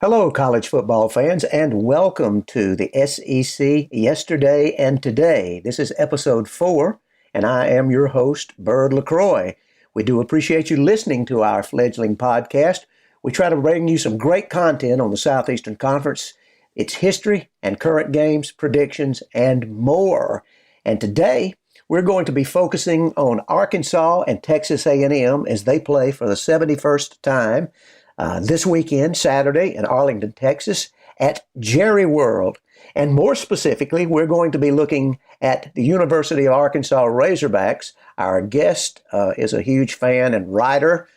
Hello, college football fans, and welcome to the SEC Yesterday and Today. This is episode 4, and I am your host, Bird LaCroix. We do appreciate you listening to our fledgling podcast. We try to bring you some great content on the Southeastern Conference, its history and current games, predictions, and more. And today, we're going to be focusing on Arkansas and Texas A&M as they play for the 71st time this weekend, Saturday, in Arlington, Texas, at Jerry World. And more specifically, we're going to be looking at the University of Arkansas Razorbacks. Our guest is a huge fan and writer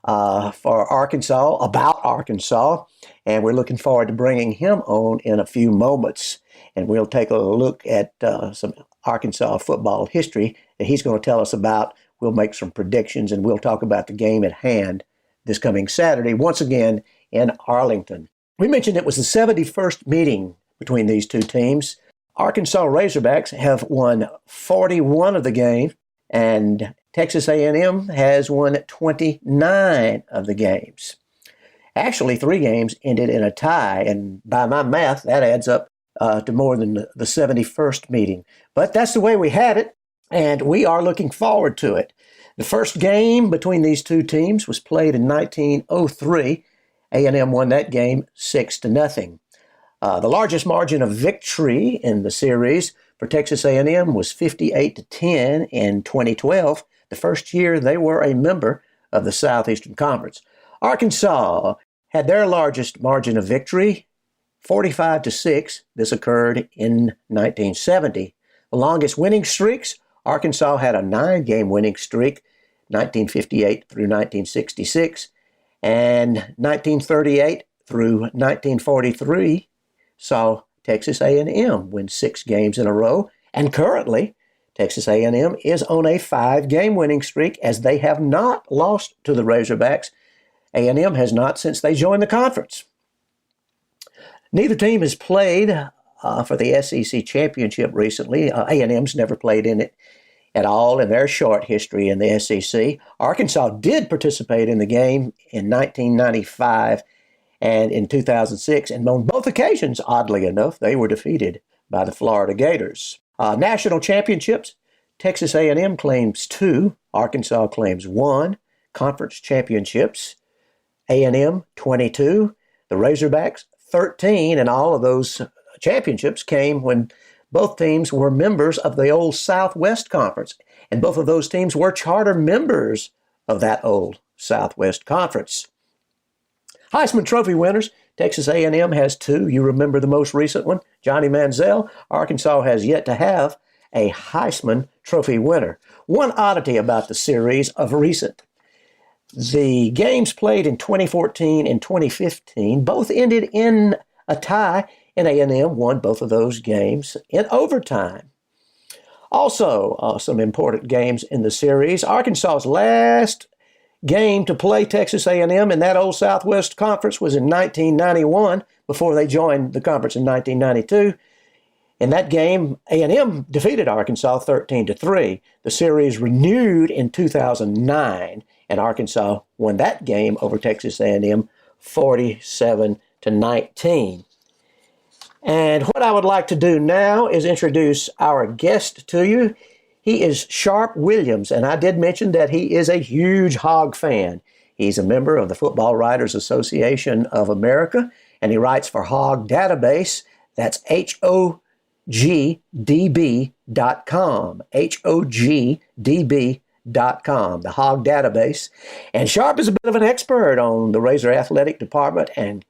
for Arkansas, about Arkansas, and we're looking forward to bringing him on in a few moments. And we'll take a look at some Arkansas football history that he's going to tell us about. We'll make some predictions, and we'll talk about the game at hand this coming Saturday, once again in Arlington. We mentioned it was the 71st meeting between these two teams. Arkansas Razorbacks have won 41 of the games, and Texas A&M has won 29 of the games. Actually, 3 games ended in a tie, and by my math, that adds up to more than the 71st meeting. But that's the way we had it, and we are looking forward to it. The first game between these two teams was played in 1903. A&M won that game 6-0. The largest margin of victory in the series for Texas A&M was 58-10 in 2012, the first year they were a member of the Southeastern Conference. Arkansas had their largest margin of victory, 45-6. This occurred in 1970. The longest winning streaks, Arkansas had a 9-game winning streak, 1958 through 1966, and 1938 through 1943 saw Texas A&M win 6 games in a row, and currently Texas A&M is on a 5-game winning streak as they have not lost to the Razorbacks. A&M has not since they joined the conference. Neither team has played for the SEC championship recently. A&M's never played in it at all in their short history in the SEC. Arkansas did participate in the game in 1995 and in 2006, and on both occasions, oddly enough, they were defeated by the Florida Gators. National championships, Texas A&M claims 2, Arkansas claims 1. Conference championships, A&M 22, the Razorbacks 13, and all of those championships came when both teams were members of the old Southwest Conference, and both of those teams were charter members of that old Southwest Conference. Heisman Trophy winners, Texas A&M has 2. You remember the most recent one, Johnny Manziel. Arkansas has yet to have a Heisman Trophy winner. One oddity about the series of recent, the games played in 2014 and 2015 both ended in a tie, and A&M won both of those games in overtime. Also, some important games in the series. Arkansas's last game to play Texas A&M in that old Southwest Conference was in 1991, before they joined the conference in 1992. In that game, A&M defeated Arkansas 13-3. The series renewed in 2009, and Arkansas won that game over Texas A&M 47-19. And what I would like to do now is introduce our guest to you. He is Sharp Williams, and I did mention that he is a huge Hog fan. He's a member of the Football Writers Association of America, and he writes for Hog Database. That's HOGDB.com, HOGDB.com, the Hog Database. And Sharp is a bit of an expert on the Razor Athletic Department and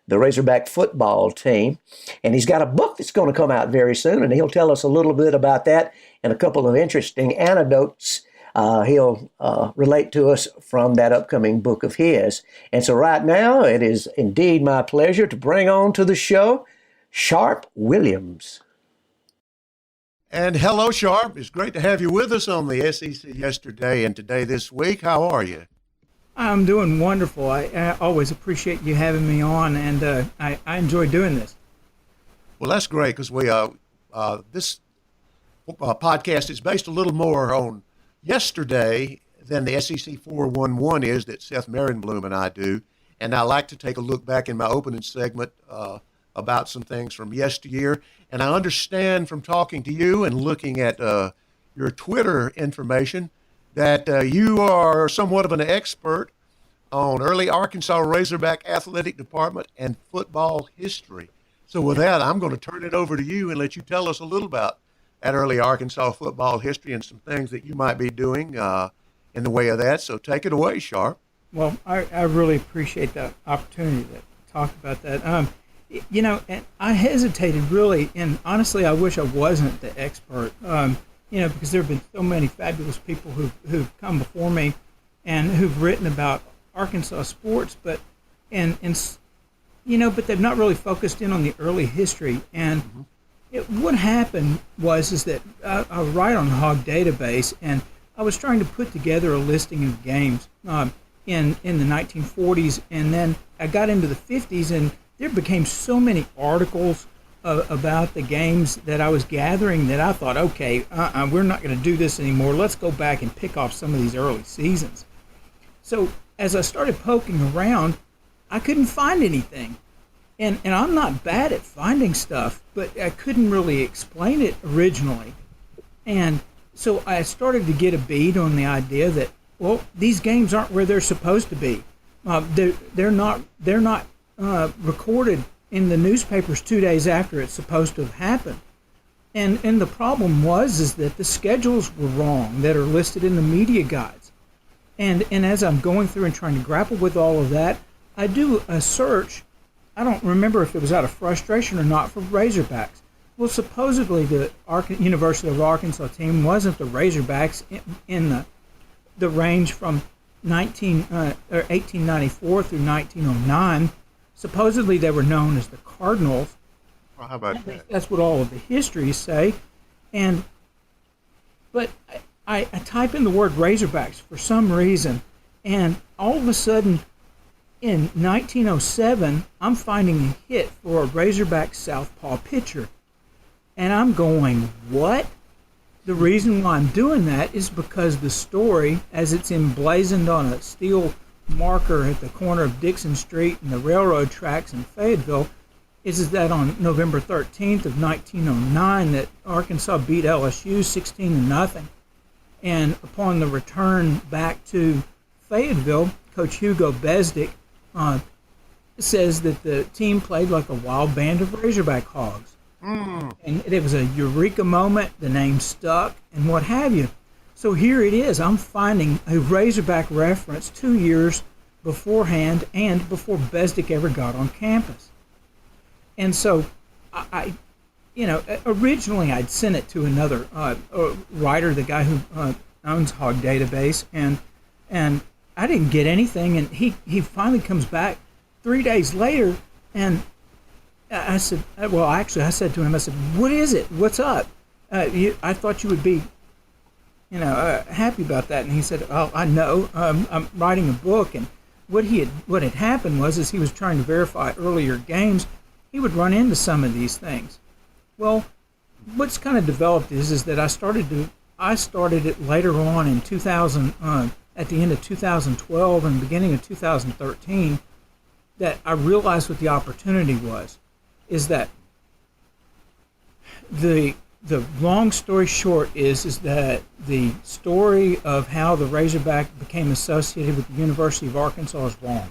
the Razorback football team. And he's got a book that's going to come out very soon, and he'll tell us a little bit about that and a couple of interesting anecdotes he'll relate to us from that upcoming book of his. And so right now, it is indeed my pleasure to bring on to the show Sharp Williams. And hello, Sharp. It's great to have you with us on the SEC Yesterday and Today this week. How are you? I'm doing wonderful. I always appreciate you having me on, and I enjoy doing this. Well, that's great because this podcast is based a little more on yesterday than the SEC 411 is that Seth Marienbloom and I do. And I like to take a look back in my opening segment about some things from yesteryear. And I understand from talking to you and looking at your Twitter information that you are somewhat of an expert on early Arkansas Razorback athletic department and football history. So with that, I'm going to turn it over to you and let you tell us a little about that early Arkansas football history and some things that you might be doing in the way of that. So take it away, Sharp. Well, I really appreciate the opportunity to talk about that. And I hesitated really, and honestly, I wish I wasn't the expert, because there have been so many fabulous people who've come before me and who've written about Arkansas sports, but they've not really focused in on the early history. And what happened is that I write on Hog Database, and I was trying to put together a listing of games in the 1940s, and then I got into the 50s, and there became so many articles about the games that I was gathering that I thought, okay, we're not going to do this anymore. Let's go back and pick off some of these early seasons. So as I started poking around, I couldn't find anything. And I'm not bad at finding stuff, but I couldn't really explain it originally. And so I started to get a bead on the idea that, well, these games aren't where they're supposed to be. They're not recorded in the newspapers 2 days after it's supposed to have happened. And the problem is that the schedules were wrong that are listed in the media guides. And as I'm going through and trying to grapple with all of that, I do a search. I don't remember if it was out of frustration or not, for Razorbacks. Well, supposedly the University of Arkansas team wasn't the Razorbacks in the range from 1894 through 1909. Supposedly they were known as the Cardinals. Well, how about that? That's what all of the histories say. But I type in the word Razorbacks for some reason, and all of a sudden, in 1907, I'm finding a hit for a Razorback southpaw pitcher. And I'm going, what? The reason why I'm doing that is because the story, as it's emblazoned on a steel marker at the corner of Dixon Street and the railroad tracks in Fayetteville, is that on November 13th of 1909 that Arkansas beat LSU 16-0. And upon the return back to Fayetteville, Coach Hugo Besdick says that the team played like a wild band of Razorback hogs. And it was a eureka moment, the name stuck, and what have you. So here it is. I'm finding a Razorback reference 2 years beforehand and before Besdick ever got on campus. And so I originally I'd sent it to another writer, the guy who owns Hog Database, and I didn't get anything. And he finally comes back 3 days later, and I said, I said to him, I said, what is it? What's up? I thought you would be, happy about that. And he said, oh, I know. I'm writing a book, and what had happened was he was trying to verify earlier games. He would run into some of these things. Well, what's kind of developed is that I started it later on in 2000, at the end of 2012 and beginning of 2013, that I realized what the opportunity is that the long story short is that the story of how the Razorback became associated with the University of Arkansas is wrong.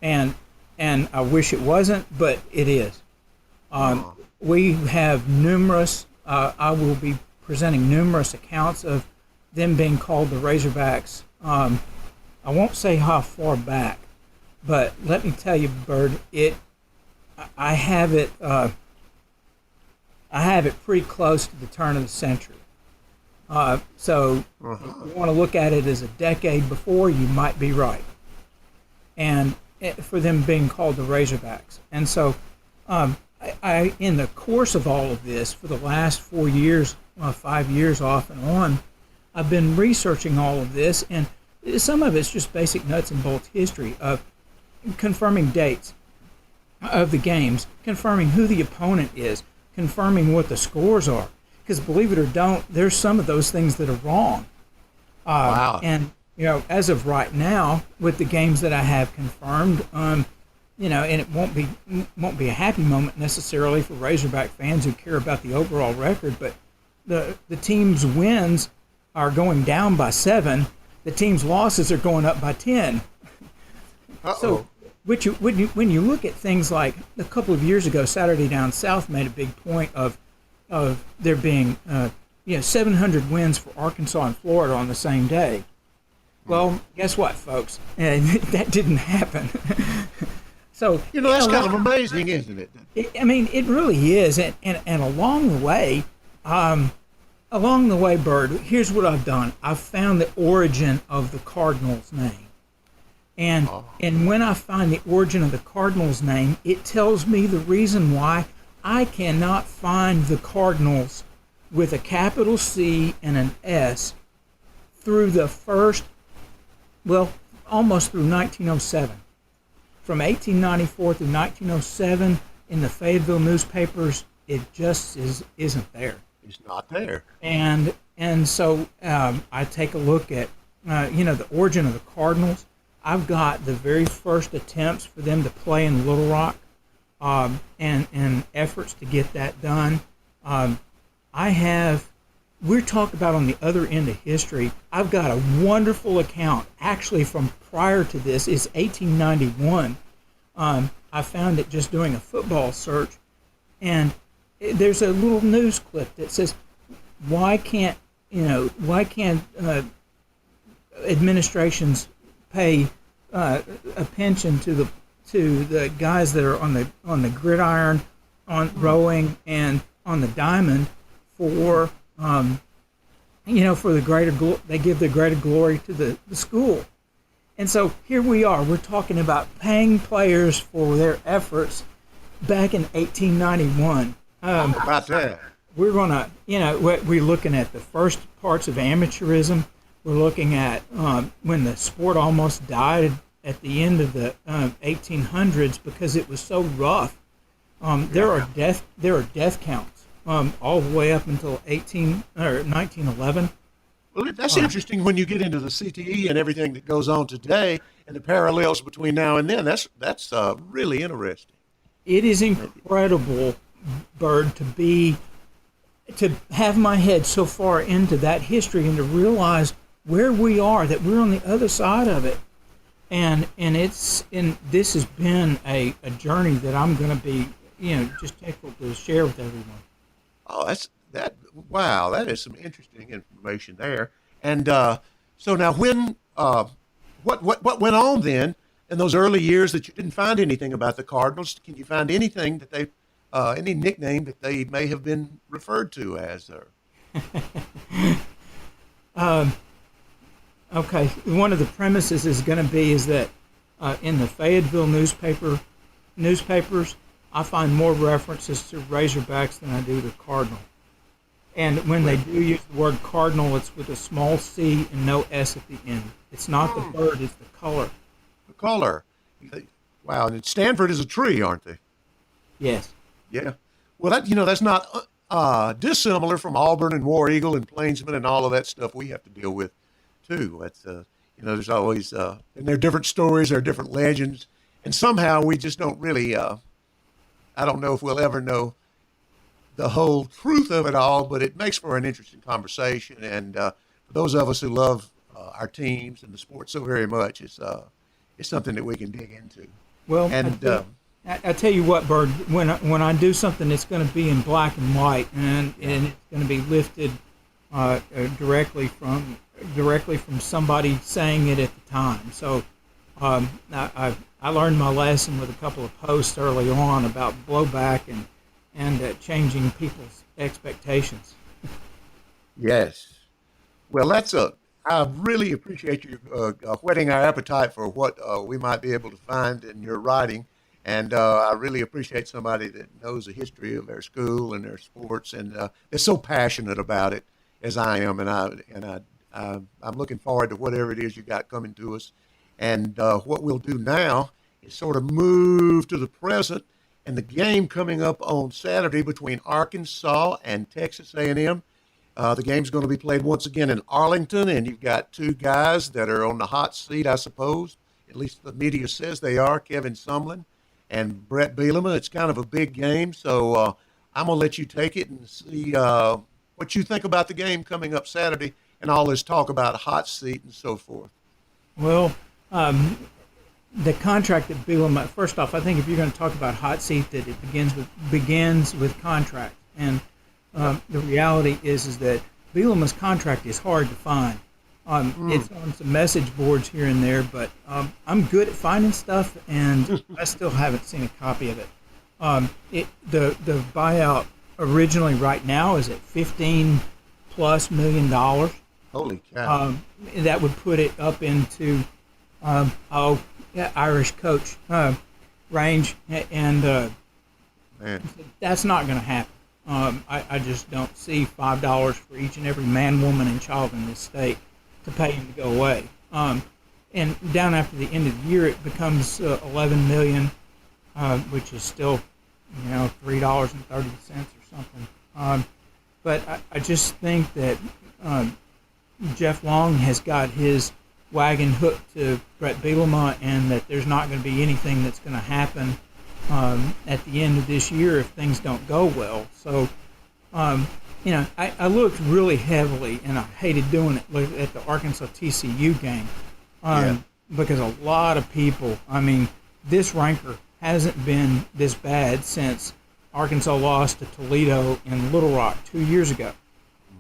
And I wish it wasn't, but it is. We have numerous, I will be presenting numerous accounts of them being called the Razorbacks. I won't say how far back, but let me tell you, Bird, I have it pretty close to the turn of the century. So if you want to look at it as a decade before, you might be right. And for them being called the Razorbacks. And so I in the course of all of this, for the last 4 years, 5 years off and on, I've been researching all of this, and some of it's just basic nuts and bolts history of confirming dates of the games, confirming who the opponent is, confirming what the scores are. Because believe it or don't, there's some of those things that are wrong. Wow. And as of right now, with the games that I have confirmed, and it won't be a happy moment necessarily for Razorback fans who care about the overall record, but the team's wins are going down by 7. The team's losses are going up by 10. Uh-oh. So, when you look at things like a couple of years ago, Saturday Down South made a big point of there being 700 wins for Arkansas and Florida on the same day. Well, guess what, folks? That didn't happen. So that's kind of amazing, isn't it? It really is. And along the way, Bird, here's what I've done. I've found the origin of the Cardinals' name. And when I find the origin of the Cardinals' name, it tells me the reason why I cannot find the Cardinals with a capital C and an S through almost through 1907. From 1894 through 1907, in the Fayetteville newspapers, it just isn't there. It's not there. And so I take a look at the origin of the Cardinals. I've got the very first attempts for them to play in Little Rock, and efforts to get that done. We're talking about on the other end of history. I've got a wonderful account, actually from prior to this. It's 1891. I found it just doing a football search, and there's a little news clip that says, why can't administrations pay a pension to the guys that are on the gridiron, on rowing, and on the diamond for the greater they give the greater glory to the school. And so here we are. We're talking about paying players for their efforts back in 1891. About that. We're gonna, we're looking at the first parts of amateurism. We're looking at when the sport almost died at the end of the 1800s because it was so rough. There are death counts all the way up until 1911. Well, that's interesting when you get into the CTE and everything that goes on today and the parallels between now and then. That's really interesting. It is incredible, Bird, to have my head so far into that history and to realize where we are, that we're on the other side of it. And this has been a journey that I'm going to be, just thankful to share with everyone. Oh, wow, that is some interesting information there. And so now what went on then in those early years that you didn't find anything about the Cardinals? Can you find anything that they, any nickname that they may have been referred to as? Okay, one of the premises is going to be is that in the Fayetteville newspapers, I find more references to Razorbacks than I do to Cardinal. And when they do use the word Cardinal, it's with a small C and no S at the end. It's not the bird, it's the color. The color. Wow, and Stanford is a tree, aren't they? Yes. Yeah. Well, that's not dissimilar from Auburn and War Eagle and Plainsman and all of that stuff we have to deal with, too. That's there's always and there are different stories, there are different legends, and somehow we just don't really. I don't know if we'll ever know the whole truth of it all, but it makes for an interesting conversation. And for those of us who love our teams and the sport so very much, it's something that we can dig into. Well, and I tell you what, Bird, when I do something, it's going to be in black and white, and it's going to be lifted directly from somebody saying it at the time. So I learned my lesson with a couple of posts early on about blowback and changing people's expectations. Yes. Well, I really appreciate you whetting our appetite for what we might be able to find in your writing. And I really appreciate somebody that knows the history of their school and their sports and is so passionate about it as I am. And I'm looking forward to whatever it is you got coming to us. And what we'll do now is sort of move to the present and the game coming up on Saturday between Arkansas and Texas A&M. The game's going to be played once again in Arlington, and you've got two guys that are on the hot seat, I suppose. At least the media says they are, Kevin Sumlin and Brett Bielema. It's kind of a big game, so I'm going to let you take it and see what you think about the game coming up Saturday and all this talk about hot seat and so forth. Well, the contract that Bielema, first off, I think if you're going to talk about hot seat, that it begins with contract. And the reality is that Bielema's contract is hard to find. It's on some message boards here and there, but I'm good at finding stuff, and I still haven't seen a copy of it. The buyout originally right now is at $15+ million. Holy cow. That would put it up into Irish coach range, and Man. that's not going to happen. I just don't see $5 for each and every man, woman, and child in this state to pay him to go away. And down after the end of the year, it becomes $11 million, which is still, $3.30 or something. But I just think that Jeff Long has got his wagon hooked to Brett Bielema, and that there's not going to be anything that's going to happen at the end of this year if things don't go well. So, I looked really heavily, and I hated doing it, at the Arkansas-TCU game because a lot of people, this ranker hasn't been this bad since Arkansas lost to Toledo in Little Rock 2 years ago.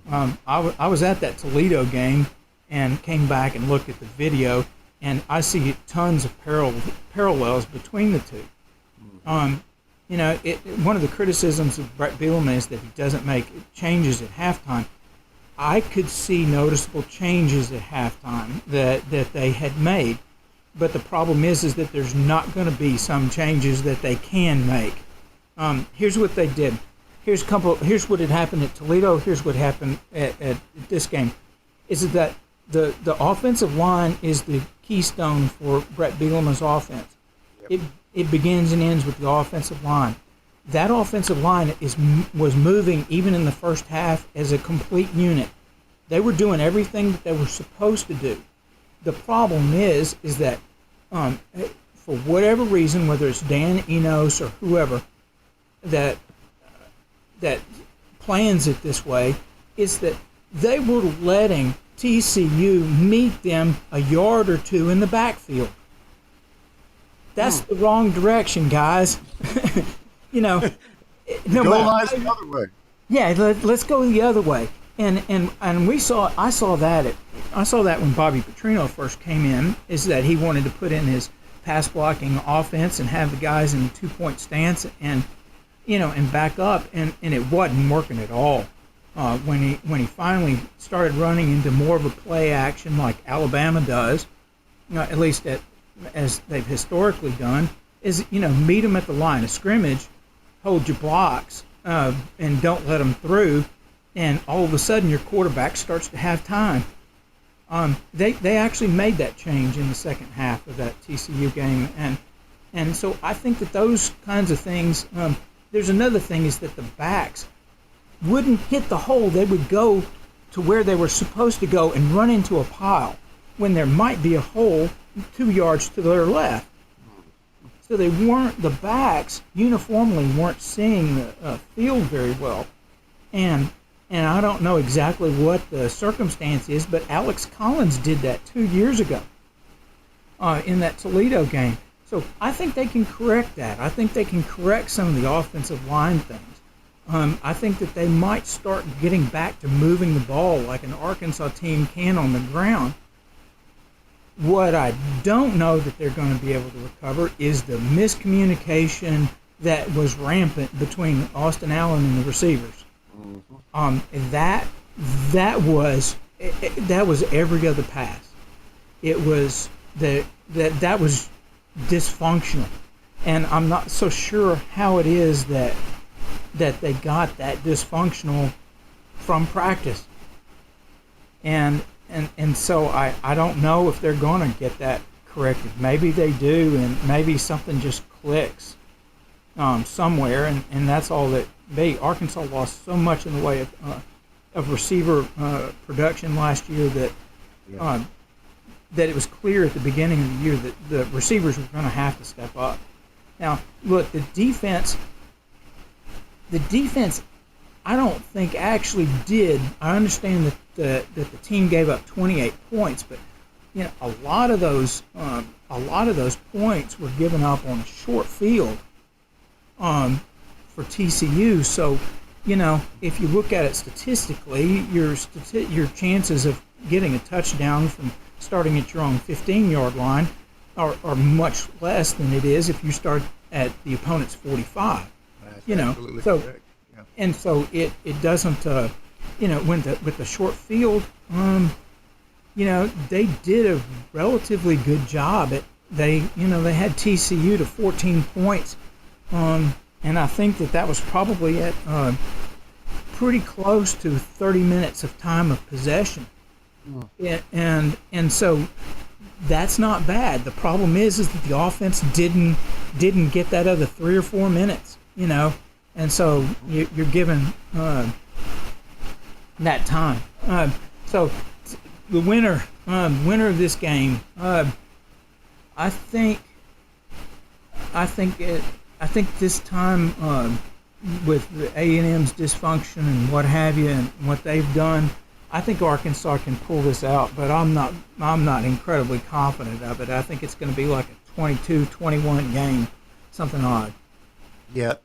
I was at that Toledo game and came back and looked at the video, and I see tons of parallels between the two. One of the criticisms of Brett Bielema is that he doesn't make changes at halftime. I could see noticeable changes at halftime that they had made, but the problem is that there's not going to be some changes that they can make. Here's what they did. Here's what had happened at Toledo. Here's what happened at this game. Is that the offensive line is the keystone for Brett Bielema's offense. Yep. It begins and ends with the offensive line. That offensive line was moving even in the first half as a complete unit. They were doing everything that they were supposed to do. The problem is that for whatever reason, whether it's Dan Enos or whoever that plans it this way, is that they were letting TCU meet them a yard or two in the backfield. That's the wrong direction, guys. No Go lies the other way. Yeah, let's go the other way. And I saw that when Bobby Petrino first came in, is that he wanted to put in his pass blocking offense and have the guys in the 2-point stance and back up, and it wasn't working at all. When he finally started running into more of a play action like Alabama does, at least as they've historically done, is meet them at the line of scrimmage, hold your blocks, and don't let them through, and all of a sudden your quarterback starts to have time. They actually made that change in the second half of that TCU game, and so I think that those kinds of things. There's another thing, is that the backs wouldn't hit the hole. They would go to where they were supposed to go and run into a pile when there might be a hole 2 yards to their left. So the backs uniformly weren't seeing the field very well. And I don't know exactly what the circumstance is, but Alex Collins did that 2 years ago in that Toledo game. So I think they can correct that. I think they can correct some of the offensive line things. I think that they might start getting back to moving the ball like an Arkansas team can on the ground. What I don't know that they're going to be able to recover is the miscommunication that was rampant between Austin Allen and the receivers. That was every other pass. It was that was dysfunctional, and I'm not so sure how it is that they got that dysfunctional from practice, and so I don't know if they're going to get that corrected. Maybe they do, and maybe something just clicks somewhere, and that's all that Arkansas lost so much in the way of of receiver production last year that that it was clear at the beginning of the year that the receivers were going to have to step up. Now, look, the defense, I don't think actually did. I understand that the team gave up 28 points, but a lot of those points were given up on a short field for TCU. So, if you look at it statistically, your chances of getting a touchdown from starting at your own 15-yard line are much less than it is if you start at the opponent's 45. That's absolutely correct. Yeah. And so it doesn't, with the short field, they did a relatively good job. They had TCU to 14 points, and I think that was probably at pretty close to 30 minutes of time of possession. And so that's not bad. The problem is that the offense didn't get that other 3 or 4 minutes, and so you're given that time. So the winner of this game, I think this time with the A&M's dysfunction and what have you and what they've done, I think Arkansas can pull this out, but I'm not incredibly confident of it. I think it's going to be like a 22-21 game, something odd. Yeah,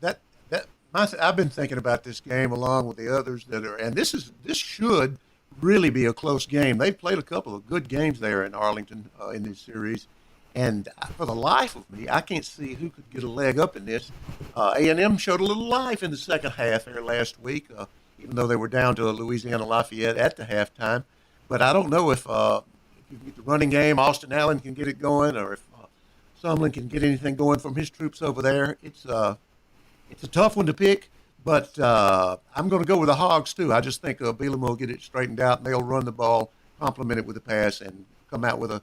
I've been thinking about this game along with the others and this should really be a close game. They've played a couple of good games there in Arlington in this series, and for the life of me, I can't see who could get a leg up in this. A&M showed a little life in the second half there last week. Even though they were down to Louisiana Lafayette at the halftime. But I don't know if you get the running game, Austin Allen can get it going, or if Sumlin can get anything going from his troops over there. It's a tough one to pick, but I'm going to go with the Hogs, too. I just think Bielema will get it straightened out, and they'll run the ball, complement it with a pass, and come out with a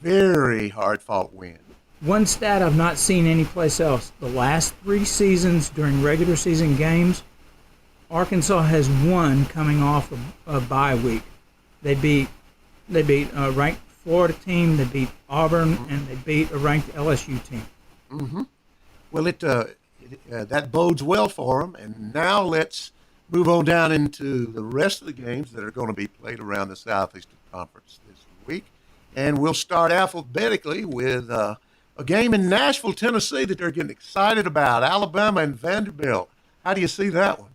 very hard-fought win. One stat I've not seen anyplace else, the last 3 seasons during regular season games, Arkansas has won coming off a bye week. They beat a ranked Florida team, they beat Auburn, and they beat a ranked LSU team. Mm-hmm. Well, that bodes well for them. And now let's move on down into the rest of the games that are going to be played around the Southeastern Conference this week. And we'll start alphabetically with a game in Nashville, Tennessee that they're getting excited about, Alabama and Vanderbilt. How do you see that one?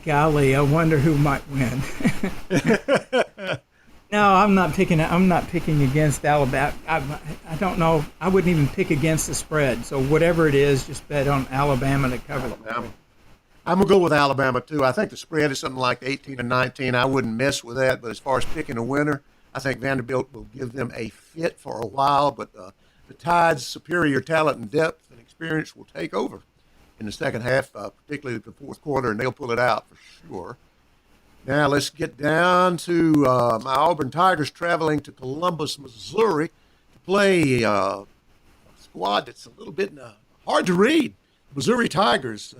Golly, I wonder who might win. No, I'm not picking against Alabama. I don't know. I wouldn't even pick against the spread. So whatever it is, just bet on Alabama to cover the spread. I'm going to go with Alabama, too. I think the spread is something like 18 and 19. I wouldn't mess with that. But as far as picking a winner, I think Vanderbilt will give them a fit for a while. But the Tide's superior talent and depth and experience will take over in the second half, particularly the fourth quarter, and they'll pull it out for sure. Now let's get down to my Auburn Tigers traveling to Columbus, Missouri to play a squad that's a little bit hard to read. Missouri Tigers.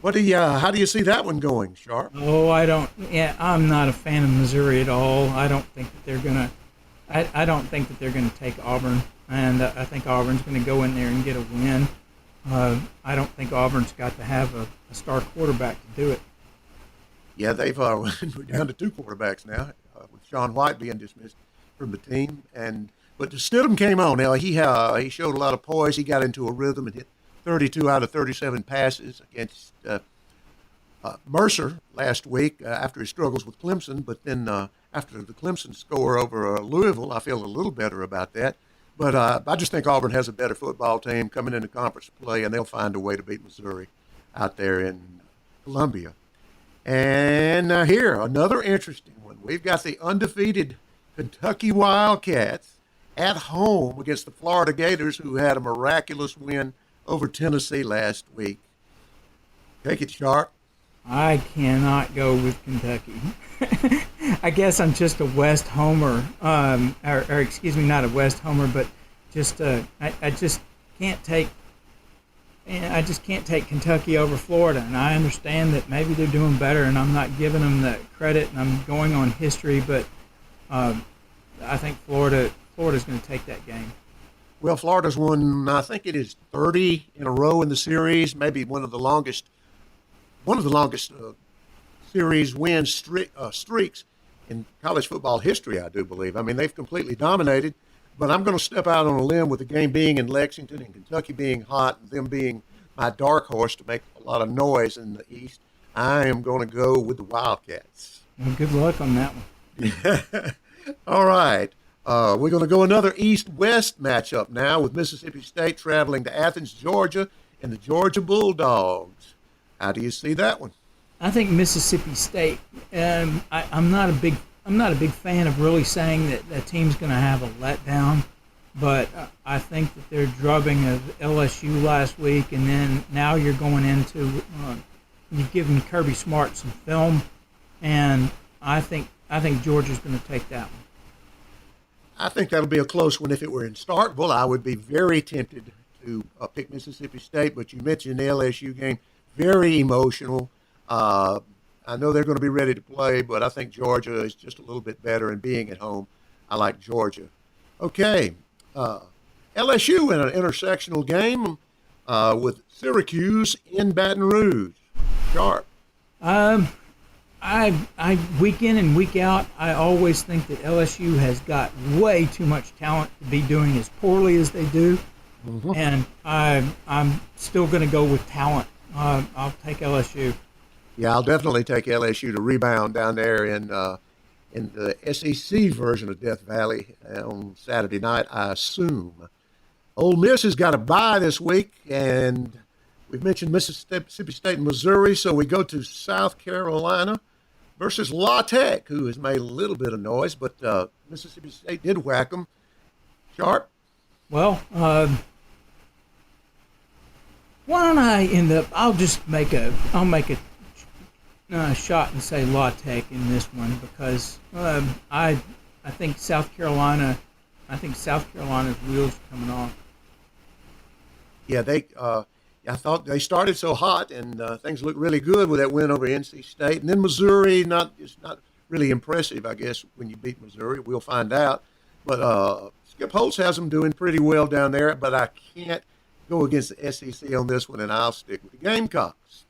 How do you see that one going, Sharp? Oh, I'm not a fan of Missouri at all. I don't think that they're gonna. I don't think that they're gonna take Auburn, and I think Auburn's gonna go in there and get a win. I don't think Auburn's got to have a star quarterback to do it. Yeah, they've we're down to 2 quarterbacks now, with Sean White being dismissed from the team. But Stidham came on. Now he showed a lot of poise. He got into a rhythm and hit 32 out of 37 passes against Mercer last week after his struggles with Clemson. But then after the Clemson score over Louisville, I feel a little better about that. But I just think Auburn has a better football team coming into conference play, and they'll find a way to beat Missouri out there in Columbia. And here, another interesting one. We've got the undefeated Kentucky Wildcats at home against the Florida Gators, who had a miraculous win over Tennessee last week. Take it, Sharp. I cannot go with Kentucky. I guess I'm just a West Homer, or excuse me, not a West Homer, but just I just can't take and I just can't take Kentucky over Florida. And I understand that maybe they're doing better, and I'm not giving them the credit, and I'm going on history. But I think Florida's going to take that game. Well, Florida's won, I think it is 30 in a row in the series, maybe one of the longest series win streaks in college football history, I do believe. I mean, they've completely dominated, but I'm going to step out on a limb with the game being in Lexington and Kentucky being hot and them being my dark horse to make a lot of noise in the East. I am going to go with the Wildcats. Well, good luck on that one. All right. We're going to go another East-West matchup now with Mississippi State traveling to Athens, Georgia, and the Georgia Bulldogs. How do you see that one? I think Mississippi State. I'm not a big fan of really saying that a team's going to have a letdown, but I think that their drubbing of LSU last week, and then now you're going into you've given Kirby Smart some film, and I think Georgia's going to take that one. I think that'll be a close one. If it were in Starkville, I would be very tempted to pick Mississippi State, but you mentioned the LSU game, very emotional. I know they're going to be ready to play, but I think Georgia is just a little bit better, and being at home, I like Georgia. Okay, LSU in an intersectional game with Syracuse in Baton Rouge. Sharp. I week in and week out, I always think that LSU has got way too much talent to be doing as poorly as they do, and I'm still going to go with talent. I'll take LSU. Yeah, I'll definitely take LSU to rebound down there in the SEC version of Death Valley on Saturday night, I assume. Ole Miss has got a bye this week, and we've mentioned Mississippi State and Missouri, so we go to South Carolina versus La Tech, who has made a little bit of noise, but Mississippi State did whack them. Sharp? Well, why don't I end up? I'll make a shot and say La Tech in this one because I think South Carolina. I think South Carolina's wheels are coming off. Yeah, I thought they started so hot, and things looked really good with that win over NC State. And then Missouri, it's not really impressive, I guess, when you beat Missouri. We'll find out. But Skip Holtz has them doing pretty well down there, but I can't go against the SEC on this one, and I'll stick with the Gamecocks.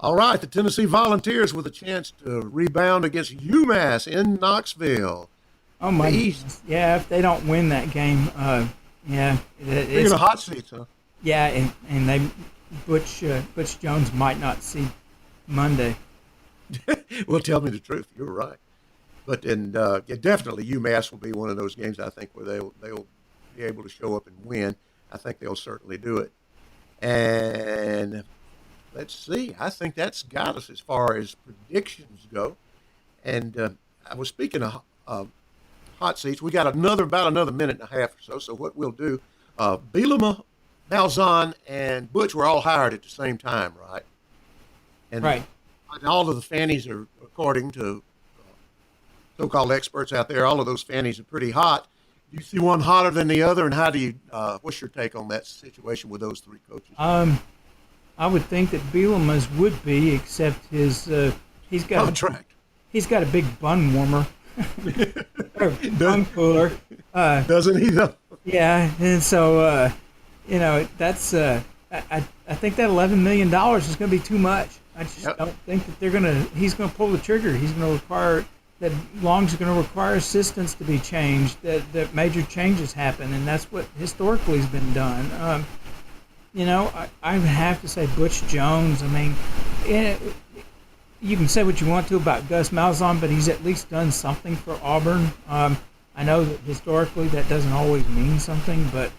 All right, the Tennessee Volunteers with a chance to rebound against UMass in Knoxville. Oh, my goodness. Yeah, if they don't win that game, yeah. It's a hot seat, huh? Yeah, and Butch Jones might not see Monday. Well, tell me the truth. You're right. But definitely UMass will be one of those games, I think, where they'll be able to show up and win. I think they'll certainly do it. And let's see. I think that's got us as far as predictions go. And I was speaking of hot seats. We got about another minute and a half or so. So what we'll do, Bielema, Malzahn, and Butch were all hired at the same time, right? And right. All of the fannies are, according to so-called experts out there, all of those fannies are pretty hot. Do you see one hotter than the other, and how do you? What's your take on that situation with those three coaches? I would think that Bielema's would be, except he's got contract. He's got a big bun warmer, or bun cooler. Doesn't he though? Yeah, and so that's I think that $11 million is going to be too much. I just don't think that he's going to pull the trigger. He's going to require that Long's going to require assistants to be changed, that major changes happen, and that's what historically has been done. I have to say Butch Jones. I mean, you can say what you want to about Gus Malzahn, but he's at least done something for Auburn. I know that historically that doesn't always mean something, but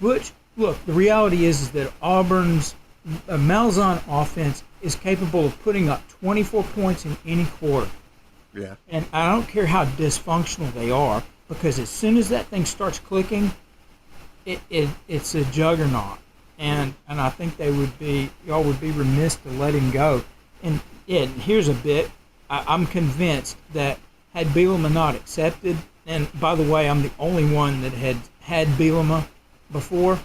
Butch. Look, the reality is that Auburn's Malzahn offense is capable of putting up 24 points in any quarter. Yeah. And I don't care how dysfunctional they are, because as soon as that thing starts clicking, it's a juggernaut. And I think y'all would be remiss to let him go. And here's a bit. I'm convinced that had Bielema not accepted, and by the way, I'm the only one that had Bielema before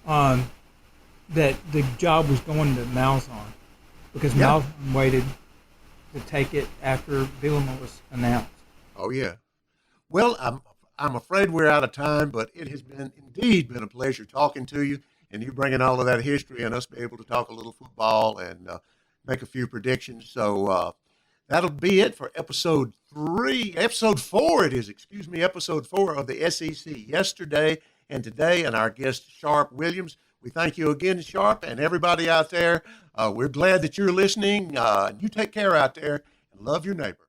that the job was going to Malzahn because Yeah. Malzahn waited to take it after Bielema was announced. Oh yeah. Well, I'm afraid we're out of time, but it has been a pleasure talking to you, and you bringing all of that history and us be able to talk a little football and make a few predictions. So that'll be it for episode 4. It is, excuse me, episode 4 of the SEC yesterday and today, and our guest Sharp Williams. We thank you again, Sharp, and everybody out there. We're glad that you're listening. You take care out there and love your neighbor.